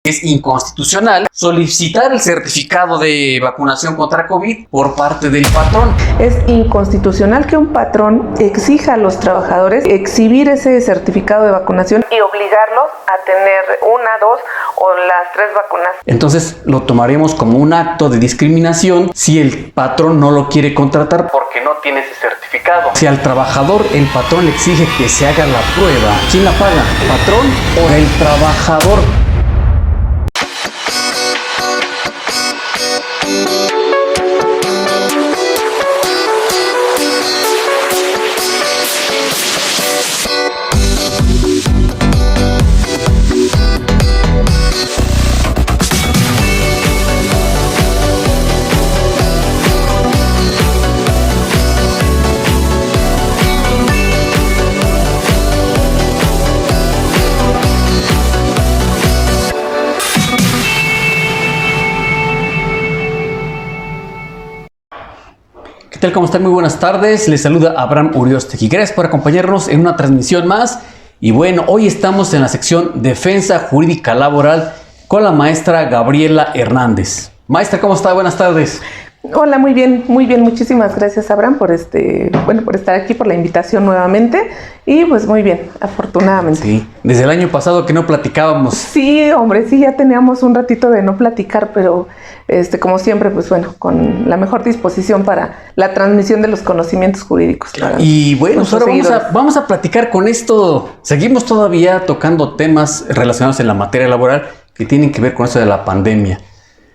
Es inconstitucional solicitar el certificado de vacunación contra COVID por parte del patrón. Es inconstitucional que un patrón exija a los trabajadores exhibir ese certificado de vacunación y obligarlos a tener 1, 2 o las 3 vacunas. Entonces lo tomaremos como un acto de discriminación si el patrón no lo quiere contratar porque no tiene ese certificado. Si al trabajador el patrón le exige que se haga la prueba, ¿quién la paga? ¿El patrón o el trabajador? ¿Qué tal? ¿Cómo están? Muy buenas tardes. Les saluda Abraham Uriostegui. Gracias por acompañarnos en una transmisión más. Y bueno, hoy estamos en la sección Defensa Jurídica Laboral con la maestra Gabriela Hernández. Maestra, ¿cómo está? Buenas tardes. Hola, muy bien. Muchísimas gracias, Abraham, por estar aquí, por la invitación nuevamente. Y pues muy bien, afortunadamente. Sí, desde el año pasado que no platicábamos. Sí, hombre, sí, ya teníamos un ratito de no platicar, pero como siempre, pues bueno, con la mejor disposición para la transmisión de los conocimientos jurídicos. Y bueno, ahora vamos a platicar con esto. Seguimos todavía tocando temas relacionados en la materia laboral que tienen que ver con esto de la pandemia.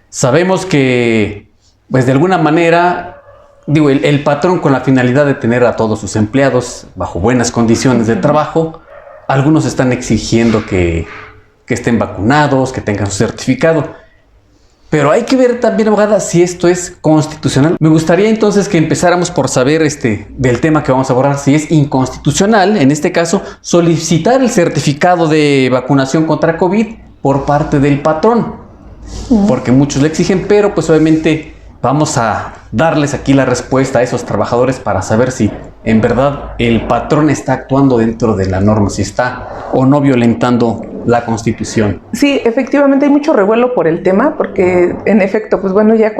Sabemos que, pues de alguna manera, el patrón, con la finalidad de tener a todos sus empleados bajo buenas condiciones de trabajo, algunos están exigiendo que estén vacunados, que tengan su certificado. Pero hay que ver también, abogada, si esto es constitucional. Me gustaría entonces que empezáramos por saber del tema que vamos a abordar, si es inconstitucional, en este caso, solicitar el certificado de vacunación contra COVID por parte del patrón. Porque muchos le exigen, pero pues obviamente vamos a darles aquí la respuesta a esos trabajadores para saber si en verdad el patrón está actuando dentro de la norma, si está o no violentando la Constitución. Sí, efectivamente hay mucho revuelo por el tema, porque en efecto, pues bueno, ya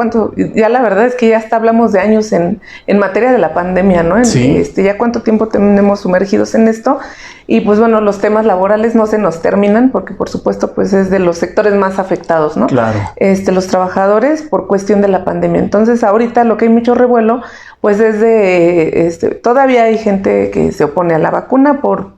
la verdad es que ya hasta hablamos de años en materia de la pandemia, ¿no? Sí. Ya cuánto tiempo tenemos sumergidos en esto. Y pues bueno, los temas laborales no se nos terminan porque por supuesto pues es de los sectores más afectados, ¿no? Claro. Los trabajadores por cuestión de la pandemia. Entonces ahorita lo que hay mucho revuelo pues es todavía hay gente que se opone a la vacuna por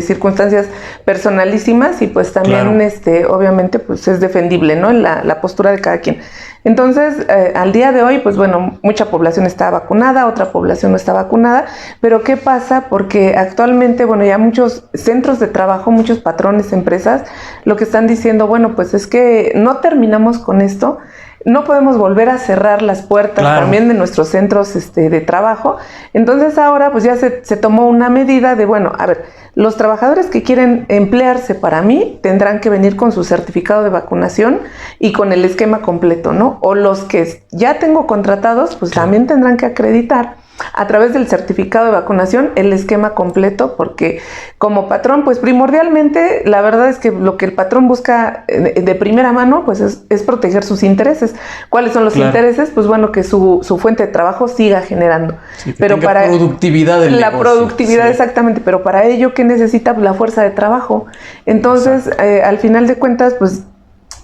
circunstancias personalísimas y pues también claro. Obviamente pues es defendible, ¿no? La postura de cada quien. Entonces, al día de hoy, pues bueno, mucha población está vacunada, otra población no está vacunada, pero ¿qué pasa? Porque actualmente, bueno, ya muchos centros de trabajo, muchos patrones, empresas, lo que están diciendo, bueno, pues es que no terminamos con esto, no podemos volver a cerrar las puertas claro. También de nuestros centros de trabajo. Entonces ahora pues ya se tomó una medida de, bueno, a ver, los trabajadores que quieren emplearse para mí tendrán que venir con su certificado de vacunación y con el esquema completo, ¿no? O los que ya tengo contratados, pues claro. También tendrán que acreditar a través del certificado de vacunación el esquema completo, porque como patrón, pues primordialmente la verdad es que lo que el patrón busca de primera mano, pues es proteger sus intereses. ¿Cuáles son los claro. Intereses? Pues bueno, que su fuente de trabajo siga generando. Sí, pero para productividad del la negocio. Productividad, sí. Exactamente, pero para ello, ¿qué necesita? La fuerza de trabajo. Entonces, al final de cuentas, pues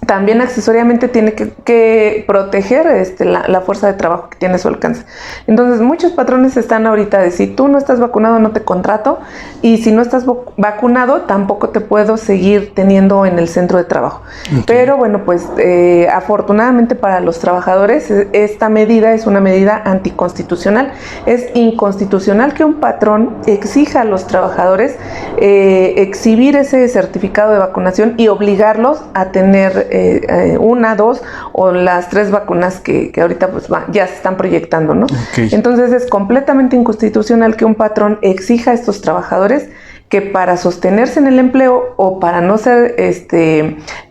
también accesoriamente tiene que proteger la fuerza de trabajo que tiene a su alcance. Entonces, muchos patrones están ahorita de si tú no estás vacunado, no te contrato, y si no estás vacunado, tampoco te puedo seguir teniendo en el centro de trabajo. Okay. Pero bueno, pues afortunadamente para los trabajadores, esta medida es una medida anticonstitucional. Es inconstitucional que un patrón exija a los trabajadores exhibir ese certificado de vacunación y obligarlos a tener 1, 2 o las 3 vacunas que ahorita pues ya se están proyectando, ¿no? Okay. Entonces es completamente inconstitucional que un patrón exija a estos trabajadores que para sostenerse en el empleo o para no ser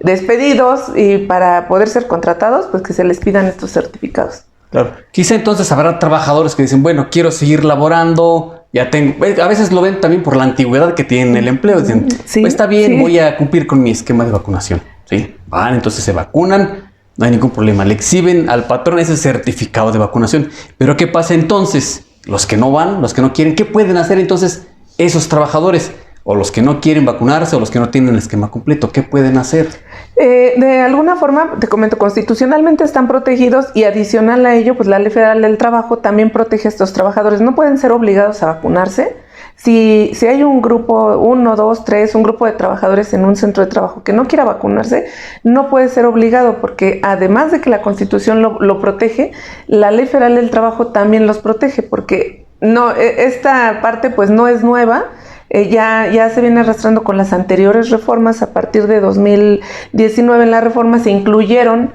despedidos y para poder ser contratados, pues que se les pidan estos certificados. Claro. Quizá entonces habrá trabajadores que dicen, bueno, quiero seguir laborando, ya tengo, a veces lo ven también por la antigüedad que tienen el empleo, dicen, sí, pues está bien, sí. Voy a cumplir con mi esquema de vacunación. ¿sí? Van, entonces se vacunan, no hay ningún problema. Le exhiben al patrón ese certificado de vacunación. Pero ¿qué pasa entonces? Los que no van, los que no quieren, ¿qué pueden hacer entonces esos trabajadores? O los que no quieren vacunarse o los que no tienen el esquema completo, ¿qué pueden hacer? De alguna forma, te comento, constitucionalmente están protegidos y adicional a ello, pues la Ley Federal del Trabajo también protege a estos trabajadores. No pueden ser obligados a vacunarse. Si hay un grupo, 1, 2, 3, un grupo de trabajadores en un centro de trabajo que no quiera vacunarse, no puede ser obligado porque además de que la Constitución lo protege, la Ley Federal del Trabajo también los protege porque no, esta parte pues no es nueva. Ya se viene arrastrando con las anteriores reformas. A partir de 2019 en la reforma se incluyeron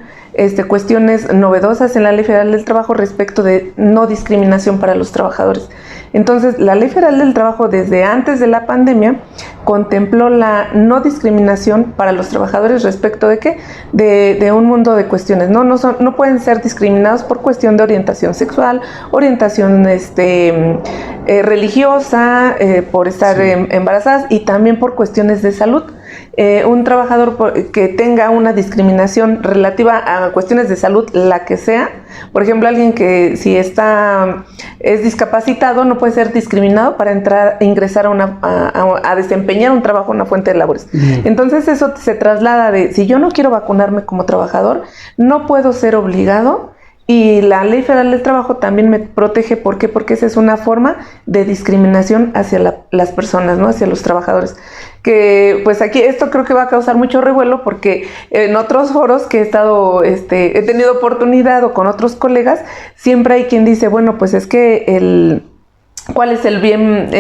cuestiones novedosas en la Ley Federal del Trabajo respecto de no discriminación para los trabajadores. Entonces, la Ley Federal del Trabajo desde antes de la pandemia contempló la no discriminación para los trabajadores respecto de ¿qué? De un mundo de cuestiones. No pueden ser discriminados por cuestión de orientación sexual, orientación religiosa, por estar embarazadas y también por cuestiones de salud. Un trabajador que tenga una discriminación relativa a cuestiones de salud, la que sea, por ejemplo, alguien que si es discapacitado no puede ser discriminado para ingresar a desempeñar un trabajo, una fuente de labores. Entonces eso se traslada de, si yo no quiero vacunarme como trabajador, no puedo ser obligado. Y la Ley Federal del Trabajo también me protege. ¿Por qué? Porque esa es una forma de discriminación hacia las personas, ¿no? Hacia los trabajadores. Que pues aquí esto creo que va a causar mucho revuelo porque en otros foros que he tenido oportunidad o con otros colegas, siempre hay quien dice, bueno, pues es que ¿cuál es el bien,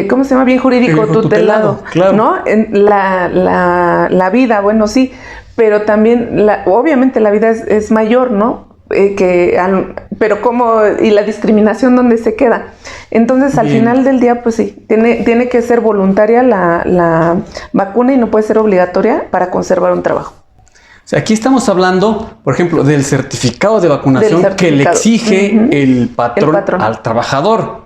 ¿cómo se llama? Bien jurídico tutelado, claro. ¿no? La vida, bueno, sí. Pero también, obviamente la vida es mayor, ¿no? Pero ¿cómo? ¿Y la discriminación dónde se queda? Entonces, al final del día, pues sí, tiene que ser voluntaria la vacuna y no puede ser obligatoria para conservar un trabajo. O sea, aquí estamos hablando, por ejemplo, del certificado de vacunación que le exige el patrón al trabajador.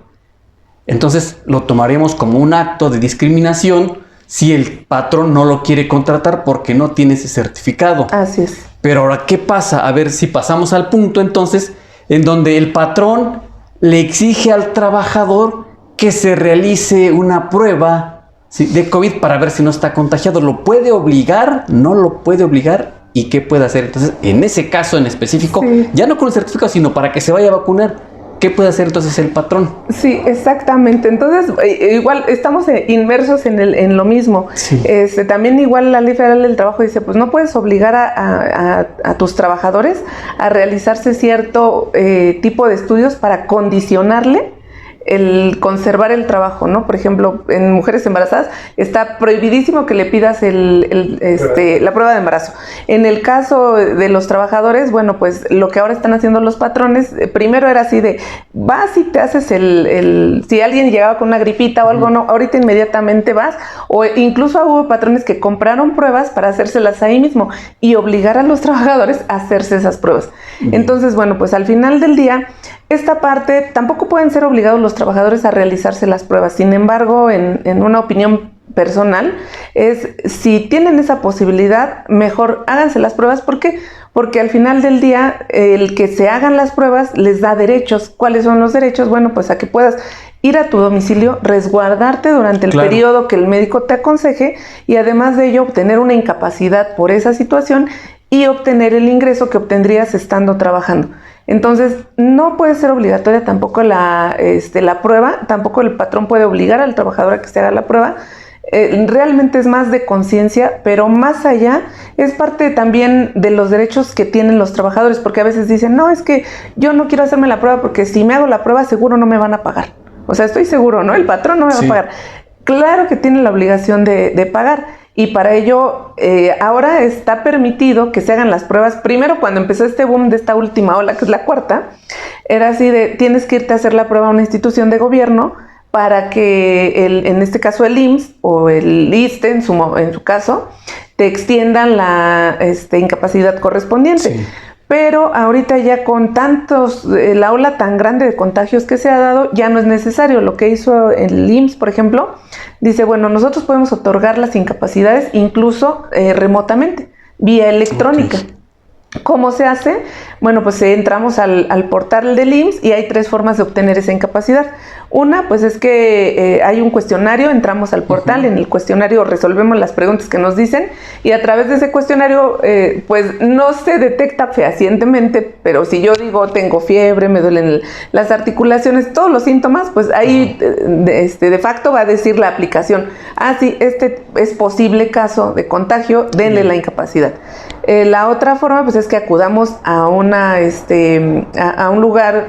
Entonces, lo tomaríamos como un acto de discriminación si el patrón no lo quiere contratar porque no tiene ese certificado. Así es. Pero ahora, ¿qué pasa? A ver si pasamos al punto entonces en donde el patrón le exige al trabajador que se realice una prueba de COVID para ver si no está contagiado. ¿Lo puede obligar? ¿No lo puede obligar? ¿Y qué puede hacer? Entonces, en ese caso en específico, ya no con el certificado, sino para que se vaya a vacunar, ¿qué puede hacer entonces el patrón? Sí, exactamente. Entonces, igual estamos inmersos en lo mismo. Sí. También igual la Ley Federal del Trabajo dice, pues no puedes obligar a tus trabajadores a realizarse cierto tipo de estudios para condicionarle el conservar el trabajo, ¿no? Por ejemplo, en mujeres embarazadas está prohibidísimo que le pidas la prueba de embarazo. En el caso de los trabajadores, bueno, pues lo que ahora están haciendo los patrones, primero era así de, vas y te haces si alguien llegaba con una gripita o algo, no, ahorita inmediatamente vas, o incluso hubo patrones que compraron pruebas para hacérselas ahí mismo y obligar a los trabajadores a hacerse esas pruebas. Entonces, bueno, pues al final del día, esta parte tampoco pueden ser obligados los trabajadores a realizarse las pruebas. Sin embargo, en una opinión personal, si tienen esa posibilidad, mejor háganse las pruebas. ¿Por qué? Porque al final del día, el que se hagan las pruebas les da derechos. ¿Cuáles son los derechos? Bueno, pues a que puedas ir a tu domicilio, resguardarte durante el periodo que el médico te aconseje y además de ello obtener una incapacidad por esa situación y obtener el ingreso que obtendrías estando trabajando. Entonces, no puede ser obligatoria tampoco la prueba, tampoco el patrón puede obligar al trabajador a que se haga la prueba. Realmente es más de conciencia, pero más allá es parte también de los derechos que tienen los trabajadores, porque a veces dicen, no, es que yo no quiero hacerme la prueba porque si me hago la prueba seguro no me van a pagar. O sea, estoy seguro, ¿no? El patrón no me va a pagar. Claro que tiene la obligación de pagar. Y para ello, ahora está permitido que se hagan las pruebas. Primero, cuando empezó este boom de esta última ola, que es la cuarta, era así de, tienes que irte a hacer la prueba a una institución de gobierno para que, en este caso el IMSS o el ISSSTE, en su caso, te extiendan la incapacidad correspondiente. Sí. pero ahorita ya con la ola tan grande de contagios que se ha dado, ya no es necesario. Lo que hizo el IMSS, por ejemplo, dice, bueno, nosotros podemos otorgar las incapacidades incluso remotamente, vía electrónica. Okay. ¿Cómo se hace? Bueno, pues entramos al portal del IMSS y hay 3 formas de obtener esa incapacidad. Una, pues es que hay un cuestionario, entramos al portal, en el cuestionario resolvemos las preguntas que nos dicen y a través de ese cuestionario, pues no se detecta fehacientemente, pero si yo digo tengo fiebre, me duelen las articulaciones, todos los síntomas, pues ahí de facto va a decir la aplicación, sí, este es posible caso de contagio, denle la incapacidad. La otra forma, pues es que acudamos a un lugar,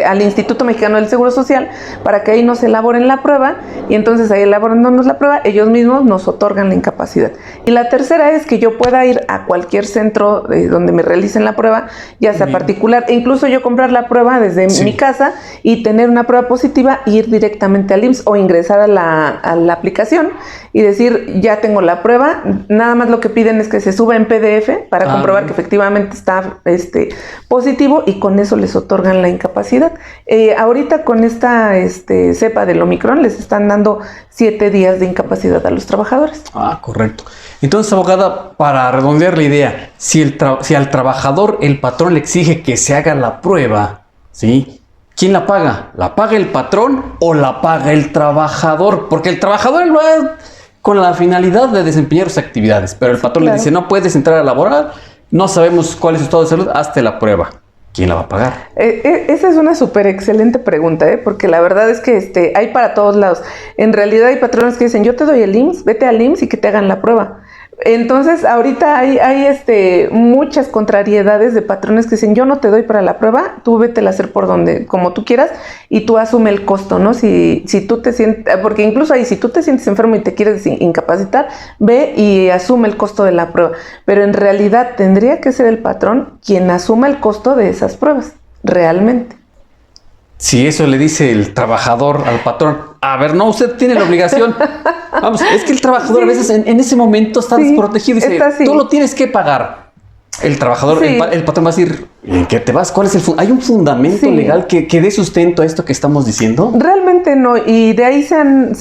al Instituto Mexicano del Seguro Social para que ahí nos elaboren la prueba y entonces ahí elaborándonos la prueba ellos mismos nos otorgan la incapacidad. Y la tercera es que yo pueda ir a cualquier centro donde me realicen la prueba, ya sea particular, e incluso yo comprar la prueba desde mi casa y tener una prueba positiva e ir directamente al IMSS o ingresar a la aplicación y decir, ya tengo la prueba, nada más lo que piden es que se suba en PDF para comprobar que efectivamente está positivo y con eso les otorgan la incapacidad. Ahorita con esta cepa del Omicron les están dando 7 días de incapacidad a los trabajadores. Correcto. Entonces, abogada, para redondear la idea, si al trabajador el patrón le exige que se haga la prueba, ¿sí? ¿Quién la paga? ¿La paga el patrón o la paga el trabajador? Porque el trabajador lo hace con la finalidad de desempeñar sus actividades, pero el patrón le dice, no puedes entrar a laborar, no sabemos cuál es su estado de salud, hazte la prueba. ¿Quién la va a pagar? Esa es una súper excelente pregunta, porque la verdad es que hay para todos lados. En realidad hay patrones que dicen, yo te doy el IMSS, vete al IMSS y que te hagan la prueba. Entonces, ahorita hay muchas contrariedades de patrones que dicen, yo no te doy para la prueba, tú vétela a hacer como tú quieras y tú asume el costo, ¿no? Si tú te sientes, porque incluso ahí, si tú te sientes enfermo y te quieres incapacitar, ve y asume el costo de la prueba. Pero en realidad tendría que ser el patrón quien asuma el costo de esas pruebas, realmente. Si eso le dice el trabajador al patrón, a ver, no, usted tiene la obligación. Vamos, es que el trabajador a veces en ese momento está desprotegido y dice, tú lo tienes que pagar. El trabajador, el patrón va a decir, ¿en qué te vas? ¿Cuál es ¿Hay un fundamento legal que dé sustento a esto que estamos diciendo? Realmente no, y de ahí se han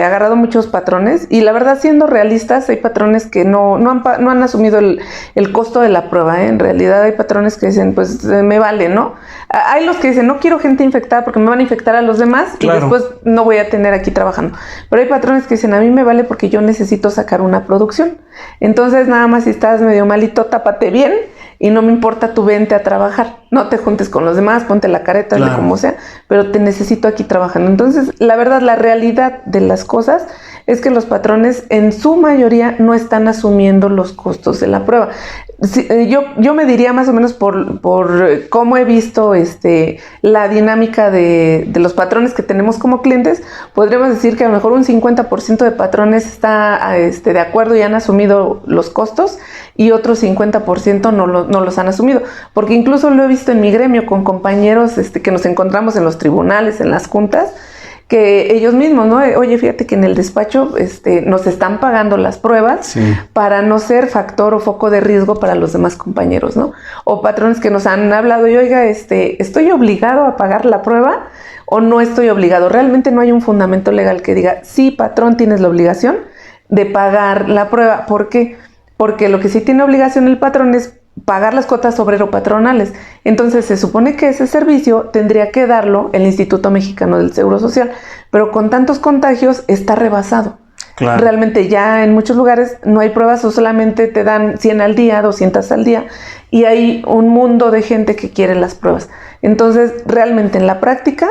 agarrado muchos patrones, y la verdad, siendo realistas, hay patrones que no han asumido el costo de la prueba, ¿eh? En realidad hay patrones que dicen, pues me vale, ¿no? Hay los que dicen, no quiero gente infectada porque me van a infectar a los demás y después no voy a tener aquí trabajando. Pero hay patrones que dicen, a mí me vale porque yo necesito sacar una producción. Entonces, nada más si estás medio malito, tápate bien y no me importa, tú vente a trabajar. No te juntes con los demás, ponte la careta, de como sea, pero te necesito aquí trabajando. Entonces, la verdad, la realidad de las cosas es que los patrones en su mayoría no están asumiendo los costos de la prueba. Yo me diría más o menos por cómo he visto la dinámica de los patrones que tenemos como clientes, podríamos decir que a lo mejor un 50% de patrones está de acuerdo y han asumido los costos y otro 50% no los han asumido, porque incluso lo he visto en mi gremio con compañeros que nos encontramos en los tribunales, en las juntas, que ellos mismos, ¿no? Oye, fíjate que en el despacho nos están pagando las pruebas para no ser factor o foco de riesgo para los demás compañeros, ¿no? O patrones que nos han hablado y, oiga, ¿estoy obligado a pagar la prueba o no estoy obligado? Realmente no hay un fundamento legal que diga, sí, patrón, tienes la obligación de pagar la prueba. ¿Por qué? Porque lo que sí tiene obligación el patrón es pagar las cuotas obrero-patronales. Entonces se supone que ese servicio tendría que darlo el Instituto Mexicano del Seguro Social, pero con tantos contagios está rebasado. Claro. Realmente ya en muchos lugares no hay pruebas o solamente te dan 100 al día, 200 al día y hay un mundo de gente que quiere las pruebas. Entonces realmente en la práctica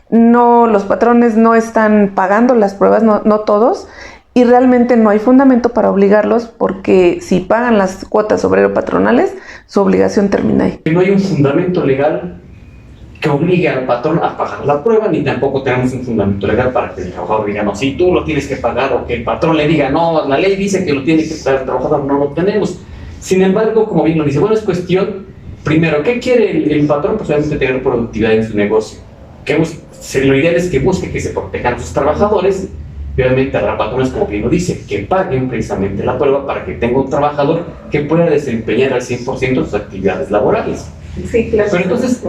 los patrones no están pagando las pruebas, no todos. Y realmente no hay fundamento para obligarlos porque si pagan las cuotas obrero-patronales, su obligación termina ahí. No hay un fundamento legal que obligue al patrón a pagar la prueba, ni tampoco tenemos un fundamento legal para que el trabajador diga, no, si tú lo tienes que pagar, o que el patrón le diga, no, la ley dice que lo tiene que pagar el trabajador, no lo tenemos. Sin embargo, como bien lo dice, bueno, es cuestión, primero, ¿qué quiere el patrón? Pues obviamente tener productividad en su negocio. Lo ideal es que busque que se protejan sus trabajadores. Y obviamente la patrona es como bien lo dice, que paguen precisamente la prueba para que tenga un trabajador que pueda desempeñar al 100% sus actividades laborales. Sí, claro. Pero entonces,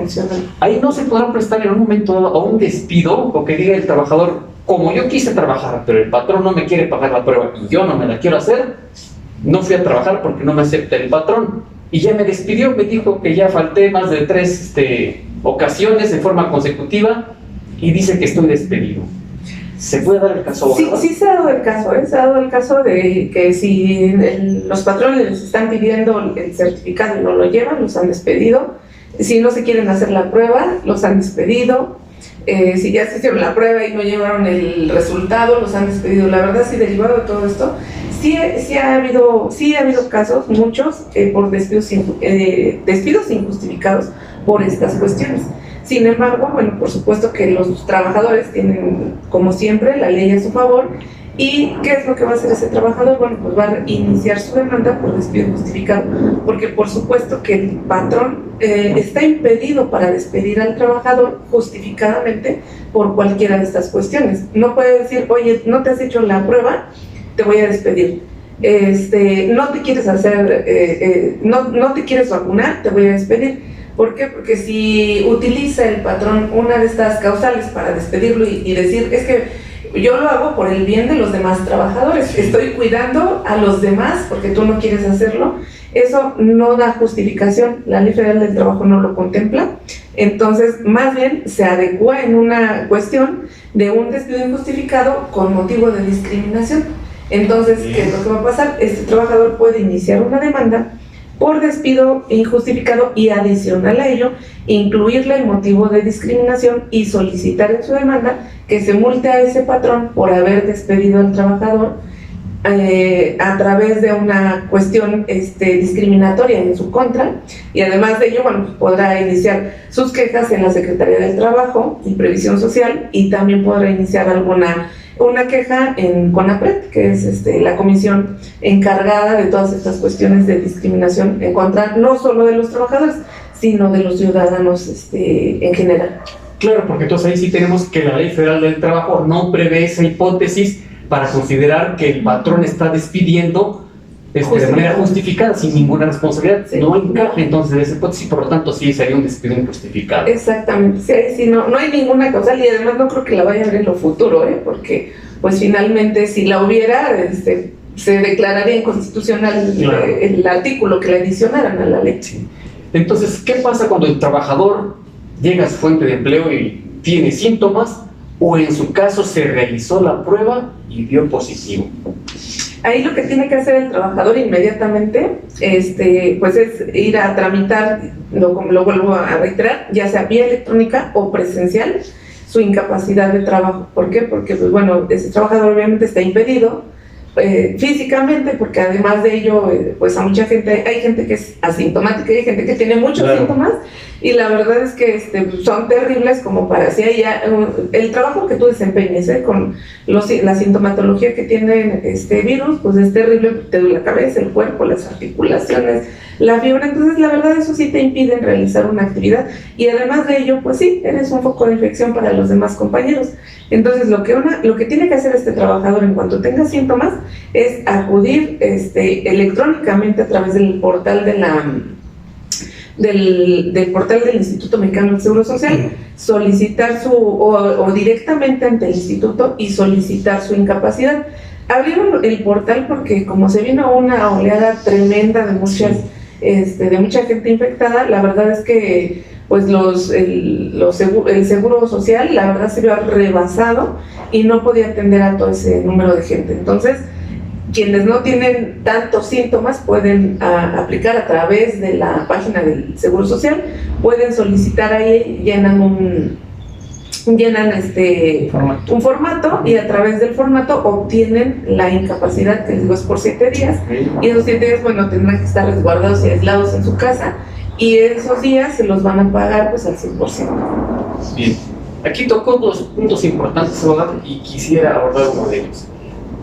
ahí no se podrá prestar en un momento dado a un despido o que diga el trabajador, como yo quise trabajar, pero el patrón no me quiere pagar la prueba y yo no me la quiero hacer, no fui a trabajar porque no me acepta el patrón. Y ya me despidió, me dijo que ya falté más de 3 ocasiones de forma consecutiva y dice que estoy despedido. ¿Se puede dar el caso? Sí, sí se ha dado el caso, se ha dado el caso de que si los patrones les están pidiendo el certificado y no lo llevan, los han despedido. Si no se quieren hacer la prueba, los han despedido. Si ya se hicieron la prueba y no llevaron el resultado, los han despedido. La verdad, sí, derivado de todo esto, sí ha habido casos, muchos, por despidos injustificados por estas cuestiones. Sin embargo, bueno, por supuesto que los trabajadores tienen, como siempre, la ley a su favor. ¿Y qué es lo que va a hacer ese trabajador? Bueno, pues va a iniciar su demanda por despido injustificado, porque por supuesto que el patrón está impedido para despedir al trabajador justificadamente por cualquiera de estas cuestiones. No puede decir, oye, no te has hecho la prueba, te voy a despedir. No te quieres hacer, no te quieres vacunar, te voy a despedir. ¿Por qué? Porque si utiliza el patrón una de estas causales para despedirlo y decir, es que yo lo hago por el bien de los demás trabajadores, estoy cuidando a los demás porque tú no quieres hacerlo, eso no da justificación, la Ley Federal del Trabajo no lo contempla. Entonces, más bien se adecua en una cuestión de un despido injustificado con motivo de discriminación. Entonces, ¿qué es lo que va a pasar? Este trabajador puede iniciar una demanda por despido injustificado y adicional a ello, incluirle el motivo de discriminación y solicitar en su demanda que se multe a ese patrón por haber despedido al trabajador a través de una cuestión discriminatoria en su contra, y además de ello, bueno, pues podrá iniciar sus quejas en la Secretaría del Trabajo y Previsión Social, y también podrá iniciar una queja en CONAPRED, que es la comisión encargada de todas estas cuestiones de discriminación en contra no solo de los trabajadores, sino de los ciudadanos en general. Claro, porque entonces ahí sí tenemos que la Ley Federal del Trabajo no prevé esa hipótesis para considerar que el patrón está despidiendo de manera justificada, sin ninguna responsabilidad. Sí. No encaja entonces esa hipótesis, por lo tanto sí sería un despido injustificado. Exactamente, sí, no hay ninguna causal, y además no creo que la vaya a haber en lo futuro, porque pues finalmente si la hubiera, se declararía inconstitucional. Claro. El artículo que le adicionaran a la ley. Sí. Entonces, ¿qué pasa cuando el trabajador llega a su fuente de empleo y tiene síntomas, o en su caso se realizó la prueba y dio positivo? Ahí lo que tiene que hacer el trabajador inmediatamente pues es ir a tramitar, lo vuelvo a reiterar, ya sea vía electrónica o presencial, su incapacidad de trabajo. ¿Por qué? Porque pues, bueno, ese trabajador obviamente está impedido físicamente, porque además de ello, pues a mucha gente, hay gente que es asintomática y hay gente que tiene muchos síntomas, y la verdad es que son terribles, como para si hay el trabajo que tú desempeñes con la sintomatología que tiene este virus, pues es terrible. Te duele la cabeza, el cuerpo, las articulaciones, la fiebre. Entonces la verdad eso sí te impide realizar una actividad, y además de ello, pues sí, eres un foco de infección para los demás compañeros. Entonces lo que tiene que hacer este trabajador en cuanto tenga síntomas es acudir electrónicamente a través del portal del portal del Instituto Mexicano del Seguro Social, solicitar o directamente ante el instituto y solicitar su incapacidad. Abrieron el portal porque como se vino una oleada tremenda de mucha gente infectada, la verdad es que pues el Seguro Social, la verdad, se vio rebasado y no podía atender a todo ese número de gente. Entonces, quienes no tienen tantos síntomas pueden aplicar a través de la página del Seguro Social, pueden solicitar ahí, llenan un formato, y a través del formato obtienen la incapacidad, que les digo es por 7 días, y esos 7 días, bueno, tendrán que estar resguardados y aislados en su casa, y esos días se los van a pagar pues al 100%. Bien, aquí tocó 2 puntos importantes, y quisiera abordar uno de ellos.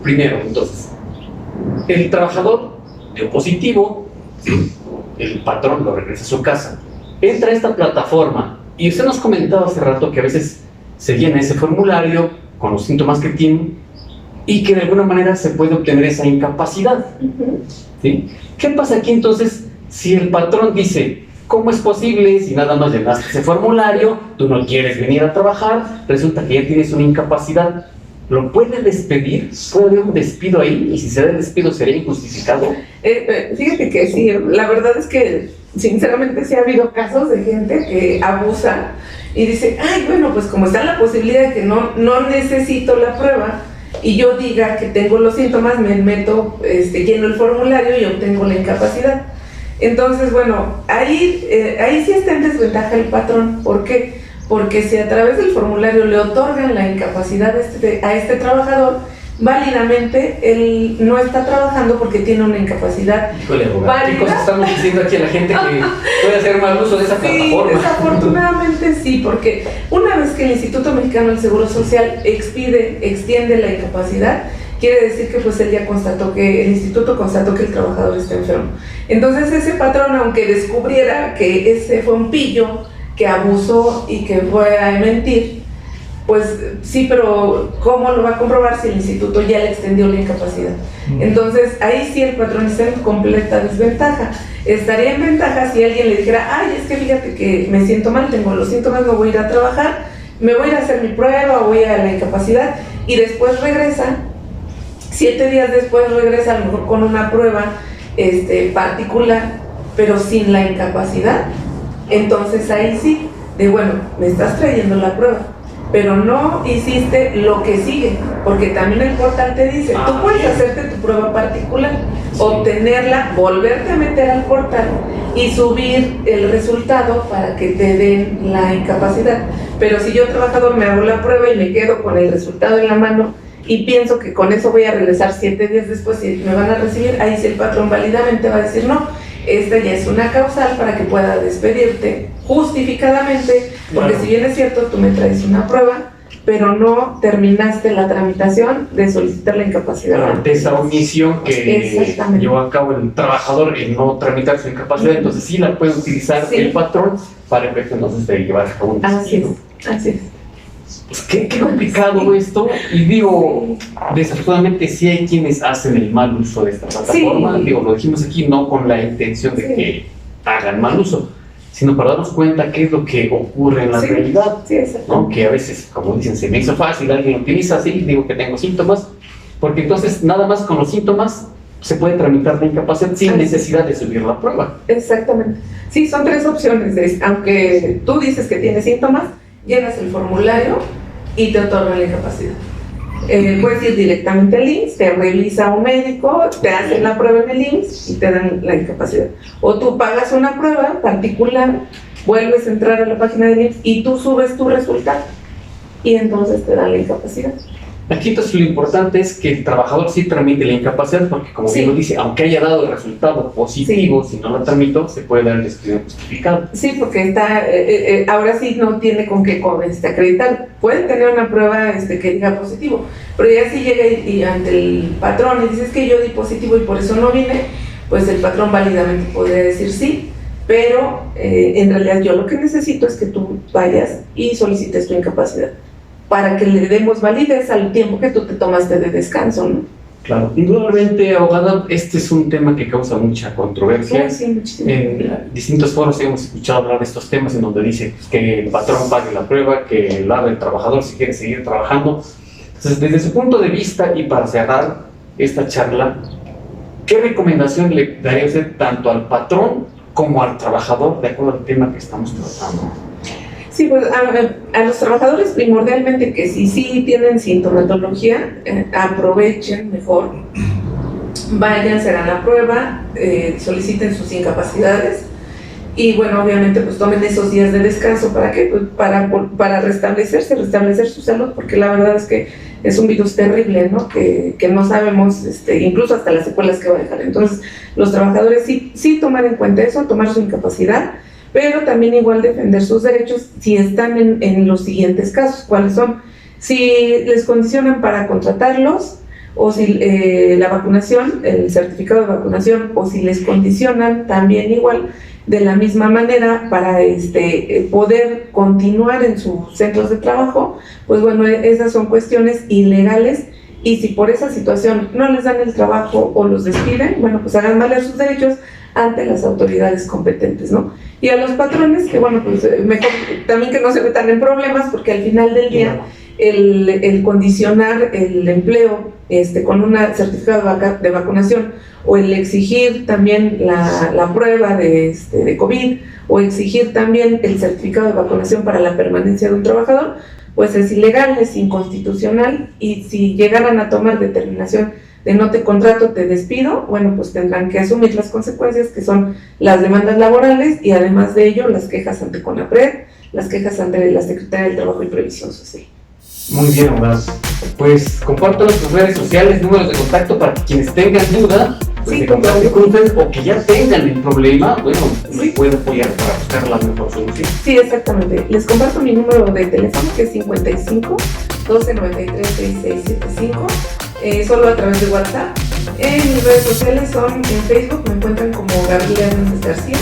Primero, entonces, el trabajador dio positivo, el patrón lo regresa a su casa, entra a esta plataforma, y usted nos comentaba hace rato que a veces se llena ese formulario con los síntomas que tiene, y que de alguna manera se puede obtener esa incapacidad. ¿Sí? ¿Qué pasa aquí entonces si el patrón dice, ¿cómo es posible si nada más llenaste ese formulario, tú no quieres venir a trabajar, resulta que ya tienes una incapacidad? ¿Lo puede despedir? ¿Puede haber un despido ahí? Y si se da el despido, ¿sería injustificado? Fíjate que sí, la verdad es que sinceramente sí ha habido casos de gente que abusa y dice, ay, bueno, pues como está la posibilidad de que no necesito la prueba y yo diga que tengo los síntomas, me meto, lleno el formulario y obtengo la incapacidad. Entonces, bueno, ahí sí está en desventaja el patrón. ¿Por qué? Porque si a través del formulario le otorgan la incapacidad a este trabajador, válidamente él no está trabajando porque tiene una incapacidad. Híjole, abogado, ¿qué cosas estamos diciendo aquí a la gente que puede hacer mal uso de esa plataforma? Desafortunadamente sí, porque una vez que el Instituto Mexicano del Seguro Social extiende la incapacidad, quiere decir que pues el instituto constató que el trabajador está enfermo. Entonces ese patrón, aunque descubriera que ese fue un pillo que abusó y que fue a mentir, pues sí, pero ¿cómo lo va a comprobar si el instituto ya le extendió la incapacidad? Entonces ahí sí el patrón está en completa desventaja. Estaría en ventaja si alguien le dijera, ay, es que fíjate que me siento mal, tengo los síntomas, no voy a ir a trabajar, me voy a ir a hacer mi prueba, voy a la incapacidad, y después regresa, 7 días después regresa a lo mejor con una prueba particular, pero sin la incapacidad. Entonces ahí sí, bueno, me estás trayendo la prueba, pero no hiciste lo que sigue, porque también el portal te dice, tú puedes hacerte tu prueba particular, obtenerla, volverte a meter al portal y subir el resultado para que te den la incapacidad. Pero si yo, trabajador, me hago la prueba y me quedo con el resultado en la mano y pienso que con eso voy a regresar 7 días después y me van a recibir, ahí sí el patrón válidamente va a decir, no, esta ya es una causal para que pueda despedirte justificadamente, porque si bien es cierto, tú me traes una prueba, pero no terminaste la tramitación de solicitar la incapacidad. Ante esa omisión que llevó a cabo el trabajador en no tramitar su incapacidad, entonces sí la puede utilizar el patrón para efecto entonces de llevar a cabo un despido. Así es. Pues qué complicado esto, y digo, desafortunadamente sí hay quienes hacen el mal uso de esta plataforma, digo, lo dijimos aquí no con la intención de que hagan mal uso, sino para darnos cuenta qué es lo que ocurre en la realidad, ¿no? Que a veces, como dicen, se me hizo fácil, alguien lo utiliza así, digo que tengo síntomas, porque entonces nada más con los síntomas se puede tramitar la incapacidad sin necesidad de subir la prueba. Exactamente, sí, son 3 opciones, aunque tú dices que tienes síntomas, llenas el formulario y te otorgan la incapacidad. Puedes ir directamente al IMSS, te revisa un médico, te hacen la prueba en el IMSS y te dan la incapacidad. O tú pagas una prueba particular, vuelves a entrar a la página del IMSS y tú subes tu resultado y entonces te dan la incapacidad. Aquí entonces lo importante es que el trabajador sí tramite la incapacidad, porque como bien lo dice, aunque haya dado el resultado positivo, si no lo tramitó, se puede dar el despido justificado. Sí, porque ahora sí no tiene con qué acreditar. Puede tener una prueba que diga positivo, pero ya si llega y ante el patrón y dices que yo di positivo y por eso no vine, pues el patrón válidamente podría decir sí, pero en realidad yo lo que necesito es que tú vayas y solicites tu incapacidad, para que le demos validez al tiempo que tú te tomaste de descanso, ¿no? Claro, indudablemente, abogada, este es un tema que causa mucha controversia. Sí, muchísimo. En distintos foros hemos escuchado hablar de estos temas en donde dice que el patrón pague la prueba, que el trabajador si quiere seguir trabajando. Entonces, desde su punto de vista y para cerrar esta charla, ¿qué recomendación le daría usted tanto al patrón como al trabajador de acuerdo al tema que estamos tratando? Sí, pues a los trabajadores primordialmente que si sí tienen sintomatología, aprovechen mejor, vayan, se hagan la prueba, soliciten sus incapacidades y bueno, obviamente pues tomen esos días de descanso. ¿Para qué? Pues para restablecer su salud, porque la verdad es que es un virus terrible, ¿no? Que no sabemos, incluso hasta las secuelas que va a dejar. Entonces los trabajadores sí tomar en cuenta eso, tomar su incapacidad, pero también igual defender sus derechos si están en los siguientes casos. ¿Cuáles son? Si les condicionan para contratarlos, o si la vacunación, el certificado de vacunación, o si les condicionan también igual, de la misma manera, para poder continuar en sus centros de trabajo, pues bueno, esas son cuestiones ilegales y si por esa situación no les dan el trabajo o los despiden, bueno, pues hagan valer sus derechos ante las autoridades competentes, ¿no? Y a los patrones, que bueno, pues mejor también que no se metan en problemas, porque al final del día el condicionar el empleo con un certificado de vacunación, o el exigir también la prueba de COVID, o exigir también el certificado de vacunación para la permanencia de un trabajador, pues es ilegal, es inconstitucional, y si llegaran a tomar determinación de no te contrato, te despido, bueno, pues tendrán que asumir las consecuencias, que son las demandas laborales y además de ello las quejas ante CONAPRED, las quejas ante la Secretaría del Trabajo y Previsión Social. Muy bien, abogados. Pues comparto sus redes sociales, números de contacto para que quienes tengan duda, pues se contacten con ustedes, o que ya tengan el problema, bueno, me pueden apoyar para buscar la mejor solución. Sí, exactamente. Les comparto mi número de teléfono, que es 55 12 93 6675, solo a través de WhatsApp. Mis redes sociales son, en Facebook me encuentran como Gabriela Hernández García,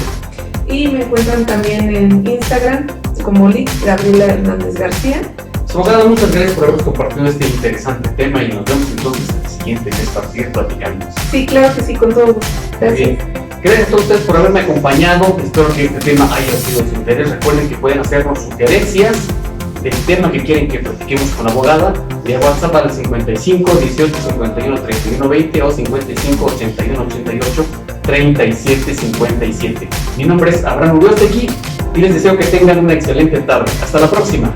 y me encuentran también en Instagram como Gabriela Hernández García. Abogada, muchas gracias por habernos compartido este interesante tema, y nos vemos entonces en el siguiente mes para seguir platicando. Sí, claro que sí, con todo gusto. Gracias. Bien. Gracias a todos ustedes por haberme acompañado. Espero que este tema haya sido de su interés. Recuerden que pueden hacernos sugerencias del tema que quieren que platiquemos con la abogada vía WhatsApp al 55 18 51 31 20 o 55 81 88 37 57. Mi nombre es Abraham Uriostegui y les deseo que tengan una excelente tarde. Hasta la próxima.